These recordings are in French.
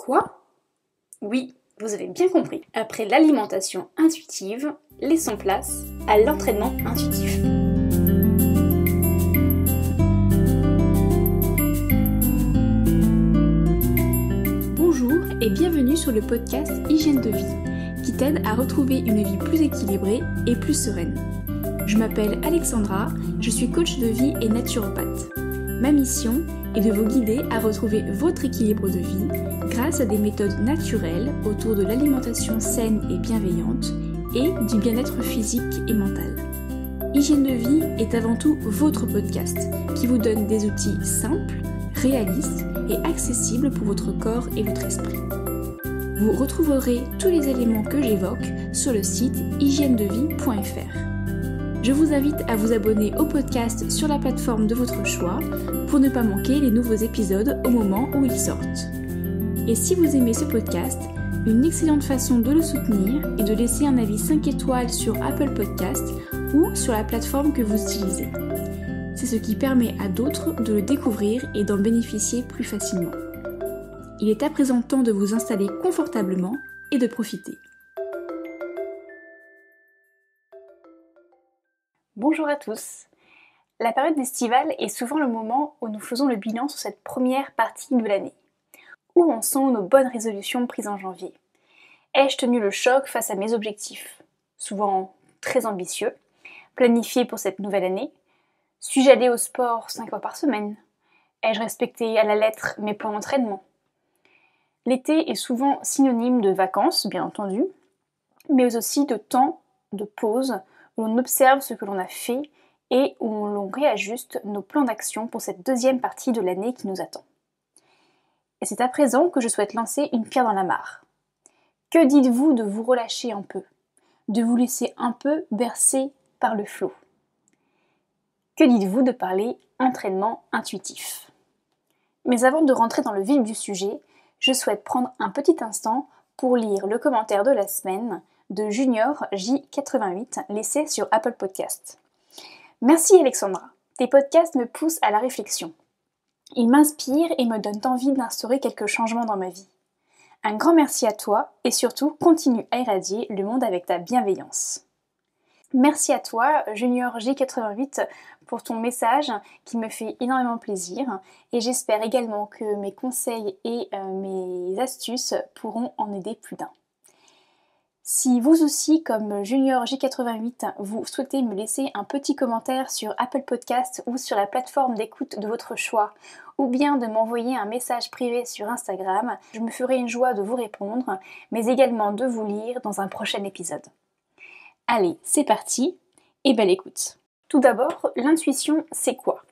Quoi ? Oui, vous avez bien compris. Après l'alimentation intuitive, laissons place à l'entraînement intuitif. Bonjour et bienvenue sur le podcast Hygiène de vie, qui t'aide à retrouver une vie plus équilibrée et plus sereine. Je m'appelle Alexandra, je suis coach de vie et naturopathe. Ma mission est de vous guider à retrouver votre équilibre de vie grâce à des méthodes naturelles autour de l'alimentation saine et bienveillante et du bien-être physique et mental. Hygiène de vie est avant tout votre podcast qui vous donne des outils simples, réalistes et accessibles pour votre corps et votre esprit. Vous retrouverez tous les éléments que j'évoque sur le site hygiènedevie.fr. Je vous invite à vous abonner au podcast sur la plateforme de votre choix pour ne pas manquer les nouveaux épisodes au moment où ils sortent. Et si vous aimez ce podcast, une excellente façon de le soutenir est de laisser un avis 5 étoiles sur Apple Podcast ou sur la plateforme que vous utilisez. C'est ce qui permet à d'autres de le découvrir et d'en bénéficier plus facilement. Il est à présent temps de vous installer confortablement et de profiter. Bonjour à tous. La période estivale est souvent le moment où nous faisons le bilan sur cette première partie de l'année. Où en sont nos bonnes résolutions prises en janvier ? Ai-je tenu le choc face à mes objectifs, souvent très ambitieux, planifiés pour cette nouvelle année ? Suis-je allée au sport 5 fois par semaine ? Ai-je respecté à la lettre mes plans d'entraînement ? L'été est souvent synonyme de vacances, bien entendu, mais aussi de temps de pause où l'on observe ce que l'on a fait et où l'on réajuste nos plans d'action pour cette deuxième partie de l'année qui nous attend. Et c'est à présent que je souhaite lancer une pierre dans la mare. Que dites-vous de vous relâcher un peu, de vous laisser un peu bercer par le flot ? Que dites-vous de parler entraînement intuitif ? Mais avant de rentrer dans le vif du sujet, je souhaite prendre un petit instant pour lire le commentaire de la semaine de Junior J88 laissé sur Apple Podcast. Merci Alexandra, tes podcasts me poussent à la réflexion. Ils m'inspirent et me donnent envie d'instaurer quelques changements dans ma vie. Un grand merci à toi et surtout continue à irradier le monde avec ta bienveillance. Merci à toi Junior J88 pour ton message qui me fait énormément plaisir et j'espère également que mes conseils et mes astuces pourront en aider plus d'un. Si vous aussi, comme Junior J88, vous souhaitez me laisser un petit commentaire sur Apple Podcast ou sur la plateforme d'écoute de votre choix, ou bien de m'envoyer un message privé sur Instagram, je me ferai une joie de vous répondre, mais également de vous lire dans un prochain épisode. Allez, c'est parti, et belle écoute. Tout d'abord, l'intuition, c'est quoi ?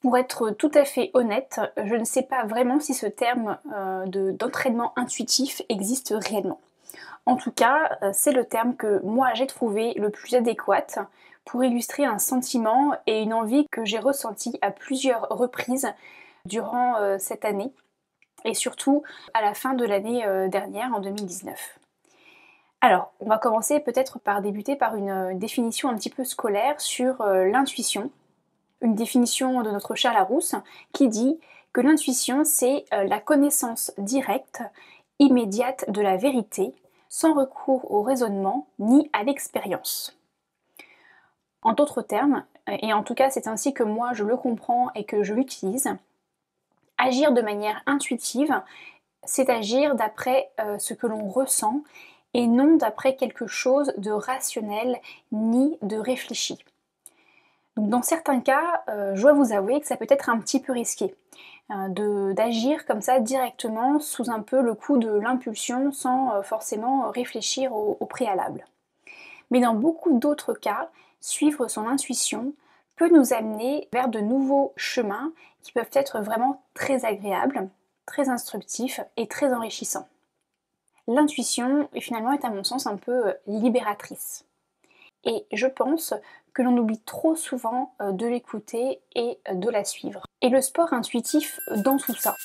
Pour être tout à fait honnête, je ne sais pas vraiment si ce terme d'entraînement intuitif existe réellement. En tout cas, c'est le terme que moi j'ai trouvé le plus adéquat pour illustrer un sentiment et une envie que j'ai ressenti à plusieurs reprises durant cette année et surtout à la fin de l'année dernière en 2019. Alors, on va commencer peut-être par débuter par une définition un petit peu scolaire sur l'intuition, une définition de notre cher Larousse qui dit que l'intuition c'est la connaissance directe, immédiate de la vérité, sans recours au raisonnement ni à l'expérience. En d'autres termes, et en tout cas c'est ainsi que moi je le comprends et que je l'utilise, agir de manière intuitive, c'est agir d'après ce que l'on ressent et non d'après quelque chose de rationnel ni de réfléchi. Donc dans certains cas, je dois vous avouer que ça peut être un petit peu risqué d'agir comme ça directement sous un peu le coup de l'impulsion sans forcément réfléchir au préalable. Mais dans beaucoup d'autres cas, suivre son intuition peut nous amener vers de nouveaux chemins qui peuvent être vraiment très agréables, très instructifs et très enrichissants. L'intuition finalement est à mon sens un peu libératrice. Et je pense que l'on oublie trop souvent de l'écouter et de la suivre. Et le sport intuitif dans tout ça ?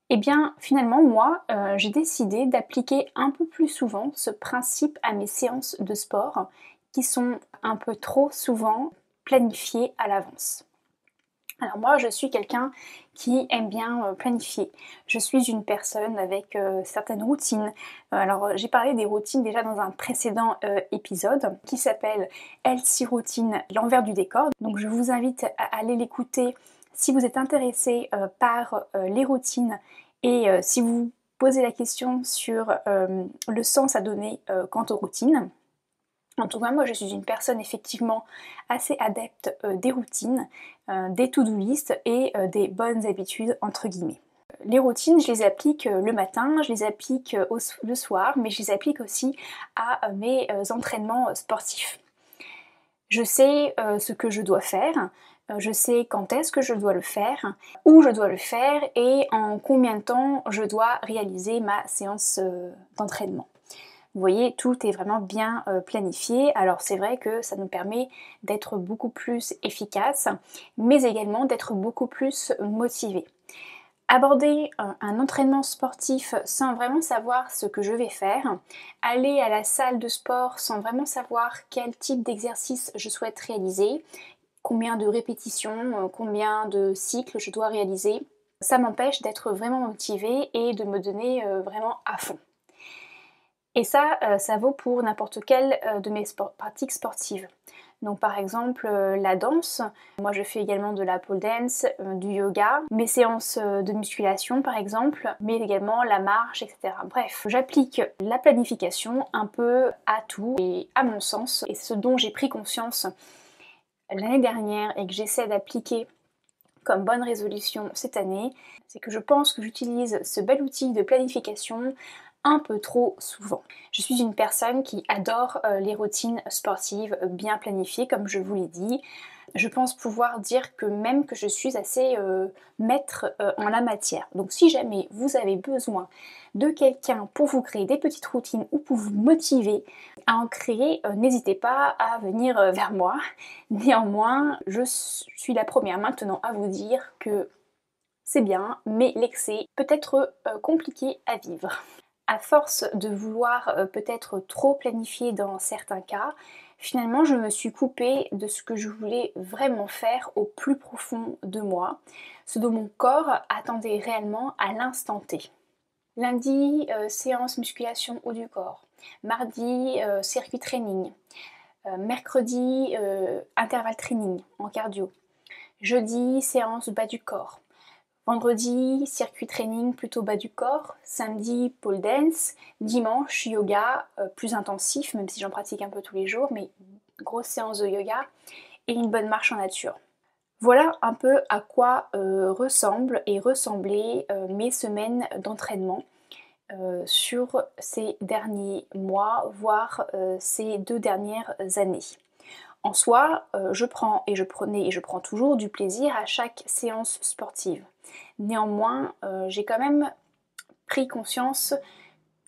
Eh bien, finalement, moi, j'ai décidé d'appliquer un peu plus souvent ce principe à mes séances de sport qui sont un peu trop souvent planifiées à l'avance. Alors moi, je suis quelqu'un qui aime bien planifier. Je suis une personne avec certaines routines. Alors j'ai parlé des routines déjà dans un précédent épisode qui s'appelle Healthy Routine, l'envers du décor. Donc je vous invite à aller l'écouter si vous êtes intéressé par les routines et si vous posez la question sur le sens à donner quant aux routines. En tout cas, moi je suis une personne effectivement assez adepte des routines, des to-do list et des bonnes habitudes entre guillemets. Les routines, je les applique le matin, je les applique le soir, mais je les applique aussi à mes entraînements sportifs. Je sais ce que je dois faire, je sais quand est-ce que je dois le faire, où je dois le faire et en combien de temps je dois réaliser ma séance d'entraînement. Vous voyez, tout est vraiment bien planifié. Alors c'est vrai que ça nous permet d'être beaucoup plus efficace, mais également d'être beaucoup plus motivé. Aborder un entraînement sportif sans vraiment savoir ce que je vais faire, aller à la salle de sport sans vraiment savoir quel type d'exercice je souhaite réaliser, combien de répétitions, combien de cycles je dois réaliser, ça m'empêche d'être vraiment motivée et de me donner vraiment à fond. Et ça vaut pour n'importe quelle de mes pratiques sportives. Donc par exemple la danse, moi je fais également de la pole dance, du yoga, mes séances de musculation par exemple, mais également la marche, etc. Bref, j'applique la planification un peu à tout et à mon sens, et ce dont j'ai pris conscience l'année dernière et que j'essaie d'appliquer comme bonne résolution cette année, c'est que je pense que j'utilise ce bel outil de planification un peu trop souvent. Je suis une personne qui adore les routines sportives bien planifiées, comme je vous l'ai dit. Je pense pouvoir dire que même que je suis assez maître en la matière. Donc si jamais vous avez besoin de quelqu'un pour vous créer des petites routines ou pour vous motiver à en créer, n'hésitez pas à venir vers moi. Néanmoins, je suis la première maintenant à vous dire que c'est bien, mais l'excès peut être compliqué à vivre. À force de vouloir peut-être trop planifier dans certains cas, finalement je me suis coupée de ce que je voulais vraiment faire au plus profond de moi, ce dont mon corps attendait réellement à l'instant T. Lundi, séance musculation haut du corps. Mardi, circuit training. Mercredi, intervalle training en cardio. Jeudi, séance bas du corps. Vendredi, circuit training plutôt bas du corps. Samedi, pole dance. Dimanche, yoga plus intensif, même si j'en pratique un peu tous les jours, mais grosse séance de yoga et une bonne marche en nature. Voilà un peu à quoi ressemblent et ressemblaient mes semaines d'entraînement sur ces derniers mois, voire ces 2 dernières années. En soi, je prends et je prenais et je prends toujours du plaisir à chaque séance sportive. Néanmoins, j'ai quand même pris conscience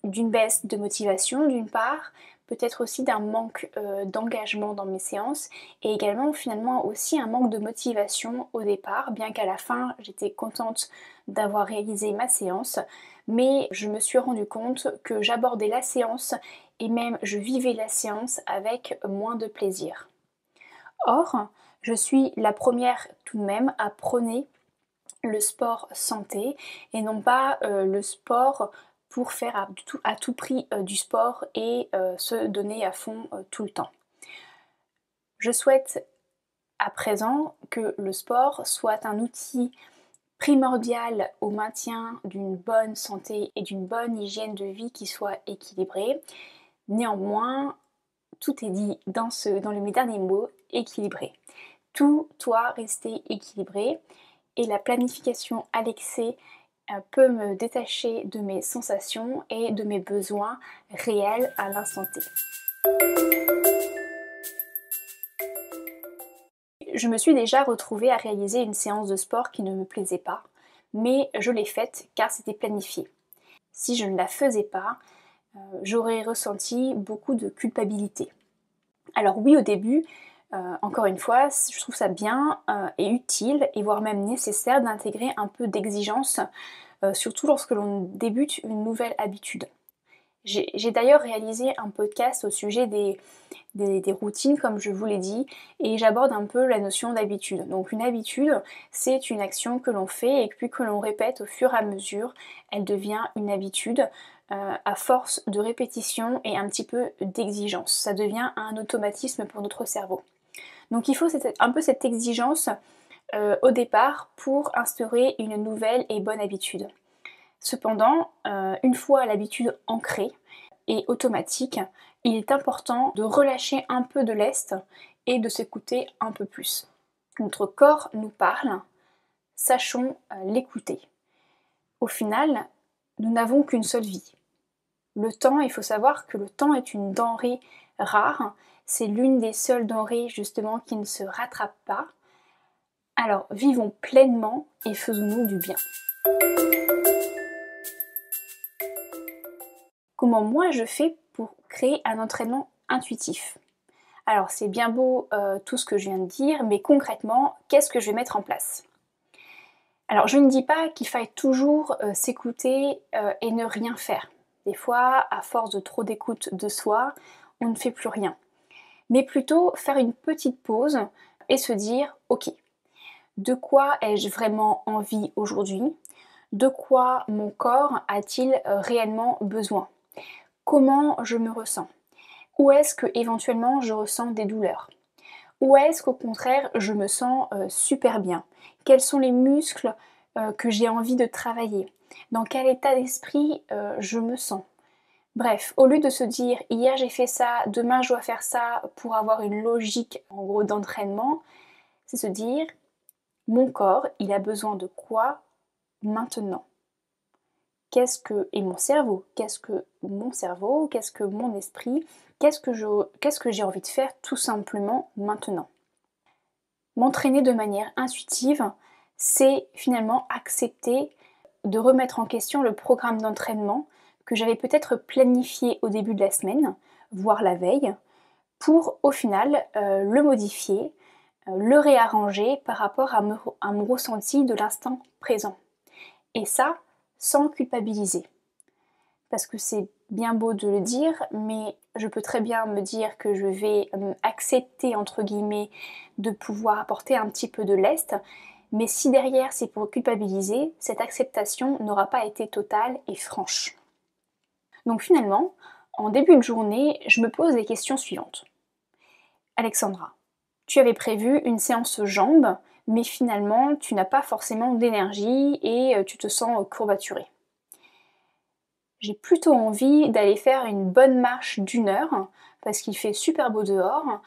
d'une baisse de motivation d'une part, peut-être aussi d'un manque d'engagement dans mes séances et également finalement aussi un manque de motivation au départ, bien qu'à la fin j'étais contente d'avoir réalisé ma séance, mais je me suis rendu compte que j'abordais la séance et même je vivais la séance avec moins de plaisir. Or, je suis la première tout de même à prôner le sport santé et non pas le sport pour faire à tout prix du sport et se donner à fond tout le temps. Je souhaite à présent que le sport soit un outil primordial au maintien d'une bonne santé et d'une bonne hygiène de vie qui soit équilibrée. Néanmoins, tout est dit dans le dernier mot, équilibré. Tout doit rester équilibré et la planification à l'excès peut me détacher de mes sensations et de mes besoins réels à l'instant T. Je me suis déjà retrouvée à réaliser une séance de sport qui ne me plaisait pas, mais je l'ai faite car c'était planifié. Si je ne la faisais pas, j'aurais ressenti beaucoup de culpabilité. Alors oui, au début, encore une fois, je trouve ça bien et utile, et voire même nécessaire d'intégrer un peu d'exigence, surtout lorsque l'on débute une nouvelle habitude. J'ai d'ailleurs réalisé un podcast au sujet des routines, comme je vous l'ai dit, et j'aborde un peu la notion d'habitude. Donc une habitude, c'est une action que l'on fait et puis que l'on répète au fur et à mesure, elle devient une habitude à force de répétition et un petit peu d'exigence. Ça devient un automatisme pour notre cerveau. Donc il faut un peu cette exigence au départ pour instaurer une nouvelle et bonne habitude. Cependant, une fois l'habitude ancrée et automatique, il est important de relâcher un peu de lest et de s'écouter un peu plus. Notre corps nous parle, sachons l'écouter. Au final, nous n'avons qu'une seule vie. Le temps, il faut savoir que le temps est une denrée rare, c'est l'une des seules denrées justement qui ne se rattrape pas. Alors vivons pleinement et faisons-nous du bien. Comment moi je fais pour créer un entraînement intuitif? Alors c'est bien beau tout ce que je viens de dire, mais concrètement, qu'est-ce que je vais mettre en place? Alors je ne dis pas qu'il faille toujours s'écouter et ne rien faire. Des fois, à force de trop d'écoute de soi, on ne fait plus rien. Mais plutôt faire une petite pause et se dire, ok, de quoi ai-je vraiment envie aujourd'hui? De quoi mon corps a-t-il réellement besoin? Comment je me ressens? Où est-ce que éventuellement je ressens des douleurs? Ou est-ce qu'au contraire je me sens super bien? Quels sont les muscles que j'ai envie de travailler? Dans quel état d'esprit je me sens? Bref, au lieu de se dire hier j'ai fait ça, demain je dois faire ça pour avoir une logique en gros d'entraînement, c'est se dire mon corps il a besoin de quoi maintenant? Qu'est-ce que et mon cerveau? Qu'est-ce que mon cerveau? Qu'est-ce que mon esprit? Qu'est-ce que j'ai envie de faire tout simplement maintenant? M'entraîner de manière intuitive, c'est finalement accepter de remettre en question le programme d'entraînement que j'avais peut-être planifié au début de la semaine, voire la veille, pour au final le modifier, le réarranger par rapport à mon ressenti de l'instant présent. Et ça, sans culpabiliser. Parce que c'est bien beau de le dire, mais je peux très bien me dire que je vais accepter, entre guillemets, de pouvoir apporter un petit peu de lest, mais si derrière c'est pour culpabiliser, cette acceptation n'aura pas été totale et franche. Donc finalement, en début de journée, je me pose les questions suivantes. Alexandra, tu avais prévu une séance jambes, mais finalement tu n'as pas forcément d'énergie et tu te sens courbaturée. J'ai plutôt envie d'aller faire une bonne marche d'1 heure parce qu'il fait super beau dehors,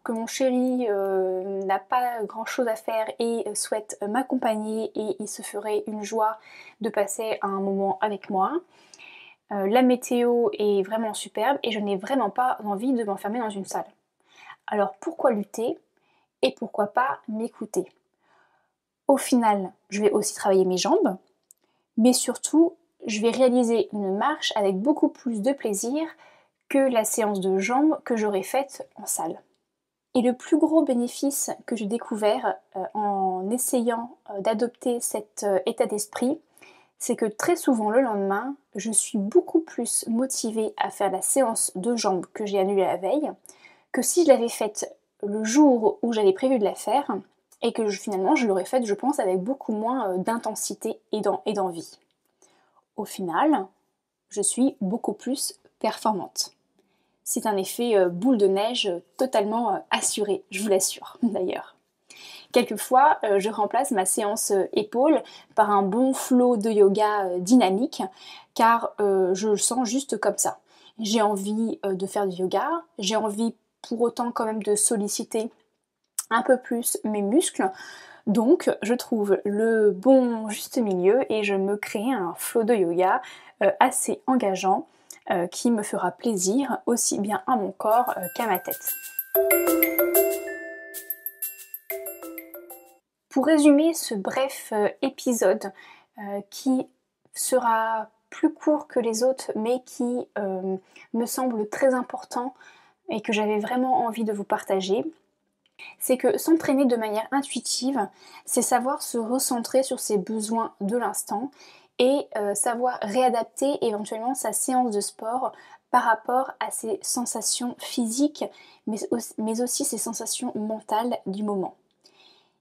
que mon chéri n'a pas grand chose à faire et souhaite m'accompagner et il se ferait une joie de passer un moment avec moi. La météo est vraiment superbe et je n'ai vraiment pas envie de m'enfermer dans une salle. Alors pourquoi lutter et pourquoi pas m'écouter? Au final, je vais aussi travailler mes jambes, mais surtout, je vais réaliser une marche avec beaucoup plus de plaisir que la séance de jambes que j'aurais faite en salle. Et le plus gros bénéfice que j'ai découvert en essayant d'adopter cet état d'esprit, c'est que très souvent le lendemain, je suis beaucoup plus motivée à faire la séance de jambes que j'ai annulée la veille, que si je l'avais faite le jour où j'avais prévu de la faire, et que finalement je l'aurais faite, je pense, avec beaucoup moins d'intensité et d'envie. Au final, je suis beaucoup plus performante. C'est un effet boule de neige totalement assuré, je vous l'assure d'ailleurs. Quelquefois, je remplace ma séance épaules par un bon flow de yoga dynamique, car je le sens juste comme ça. J'ai envie de faire du yoga, j'ai envie pour autant quand même de solliciter un peu plus mes muscles, donc je trouve le bon juste milieu et je me crée un flow de yoga assez engageant qui me fera plaisir aussi bien à mon corps qu'à ma tête. Pour résumer ce bref épisode qui sera plus court que les autres mais qui me semble très important et que j'avais vraiment envie de vous partager, c'est que s'entraîner de manière intuitive, c'est savoir se recentrer sur ses besoins de l'instant et savoir réadapter éventuellement sa séance de sport par rapport à ses sensations physiques mais aussi ses sensations mentales du moment.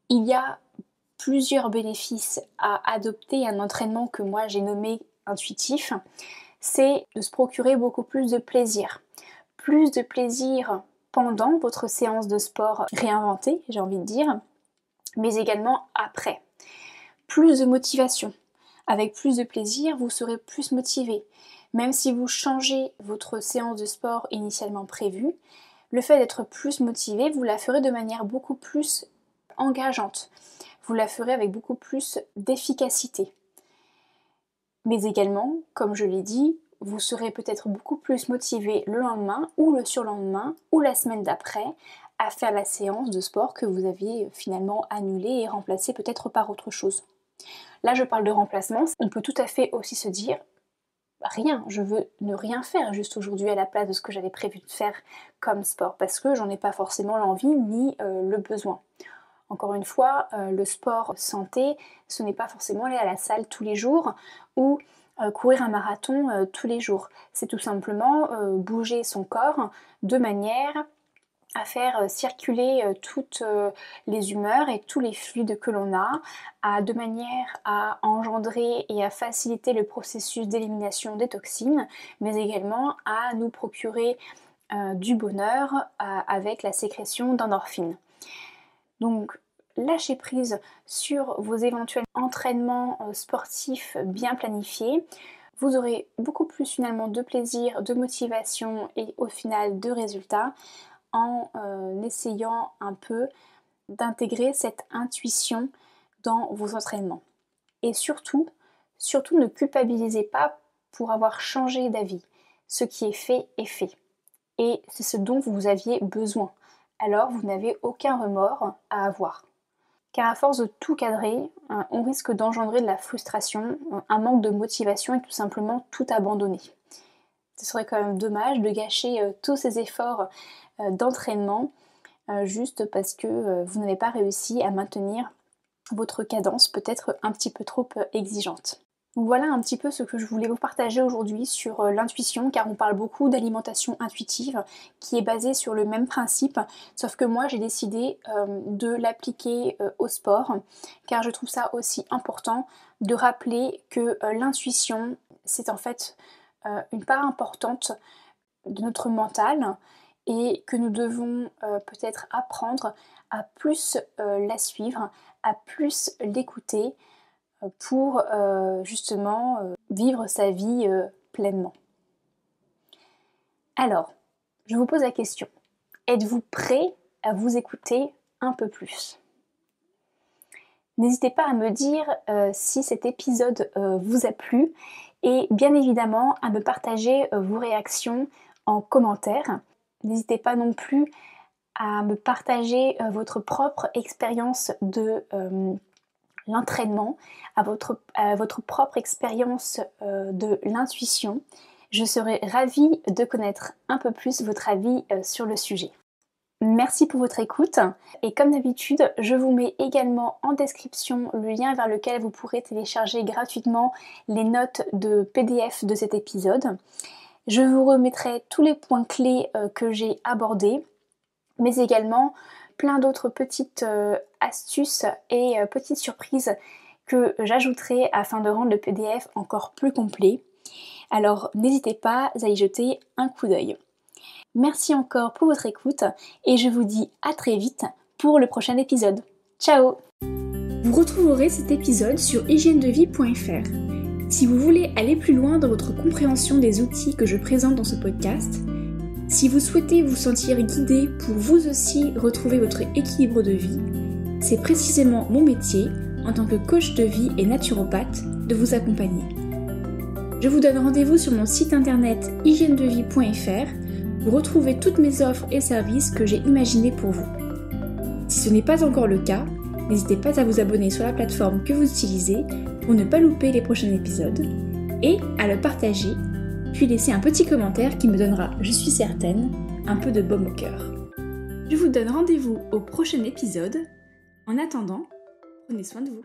Il y a plusieurs bénéfices à adopter un entraînement que moi j'ai nommé intuitif, c'est de se procurer beaucoup plus de plaisir. Plus de plaisir pendant votre séance de sport réinventée, j'ai envie de dire, mais également après. Plus de motivation. Avec plus de plaisir, vous serez plus motivé. Même si vous changez votre séance de sport initialement prévue, le fait d'être plus motivé, vous la ferez de manière beaucoup plus engageante. Vous la ferez avec beaucoup plus d'efficacité. Mais également, comme je l'ai dit, vous serez peut-être beaucoup plus motivé le lendemain ou le surlendemain ou la semaine d'après à faire la séance de sport que vous aviez finalement annulée et remplacée peut-être par autre chose. Là, je parle de remplacement. On peut tout à fait aussi se dire rien, je veux ne rien faire juste aujourd'hui à la place de ce que j'avais prévu de faire comme sport parce que j'en ai pas forcément l'envie ni le besoin. Encore une fois, le sport santé, ce n'est pas forcément aller à la salle tous les jours ou courir un marathon tous les jours. C'est tout simplement bouger son corps de manière à faire circuler toutes les humeurs et tous les fluides que l'on a, de manière à engendrer et à faciliter le processus d'élimination des toxines, mais également à nous procurer du bonheur avec la sécrétion d'endorphines. Donc lâchez prise sur vos éventuels entraînements sportifs bien planifiés. Vous aurez beaucoup plus finalement de plaisir, de motivation et au final de résultats en essayant un peu d'intégrer cette intuition dans vos entraînements. Et surtout ne culpabilisez pas pour avoir changé d'avis. Ce qui est fait est fait. Et c'est ce dont vous aviez besoin. Alors vous n'avez aucun remords à avoir. Car à force de tout cadrer, on risque d'engendrer de la frustration, un manque de motivation et tout simplement tout abandonner. Ce serait quand même dommage de gâcher tous ces efforts d'entraînement juste parce que vous n'avez pas réussi à maintenir votre cadence peut-être un petit peu trop exigeante. Donc voilà un petit peu ce que je voulais vous partager aujourd'hui sur l'intuition, car on parle beaucoup d'alimentation intuitive qui est basée sur le même principe, sauf que moi j'ai décidé de l'appliquer au sport, car je trouve ça aussi important de rappeler que l'intuition c'est en fait une part importante de notre mental et que nous devons peut-être apprendre à plus la suivre, à plus l'écouter, pour justement vivre sa vie pleinement. Alors, je vous pose la question, êtes-vous prêt à vous écouter un peu plus ? N'hésitez pas à me dire si cet épisode vous a plu et bien évidemment à me partager vos réactions en commentaire. N'hésitez pas non plus à me partager votre propre expérience de l'entraînement, à votre propre expérience de l'intuition. Je serais ravie de connaître un peu plus votre avis sur le sujet. Merci pour votre écoute et comme d'habitude, je vous mets également en description le lien vers lequel vous pourrez télécharger gratuitement les notes de PDF de cet épisode. Je vous remettrai tous les points clés que j'ai abordés, mais également plein d'autres petites astuces et petites surprises que j'ajouterai afin de rendre le PDF encore plus complet. Alors n'hésitez pas à y jeter un coup d'œil. Merci encore pour votre écoute et je vous dis à très vite pour le prochain épisode. Ciao! Vous retrouverez cet épisode sur hygienedevie.fr. Si vous voulez aller plus loin dans votre compréhension des outils que je présente dans ce podcast, si vous souhaitez vous sentir guidé pour vous aussi retrouver votre équilibre de vie, c'est précisément mon métier, en tant que coach de vie et naturopathe, de vous accompagner. Je vous donne rendez-vous sur mon site internet hygienedevie.fr pour retrouver toutes mes offres et services que j'ai imaginés pour vous. Si ce n'est pas encore le cas, n'hésitez pas à vous abonner sur la plateforme que vous utilisez pour ne pas louper les prochains épisodes et à le partager, puis laisser un petit commentaire qui me donnera, je suis certaine, un peu de baume au cœur. Je vous donne rendez-vous au prochain épisode. En attendant, prenez soin de vous.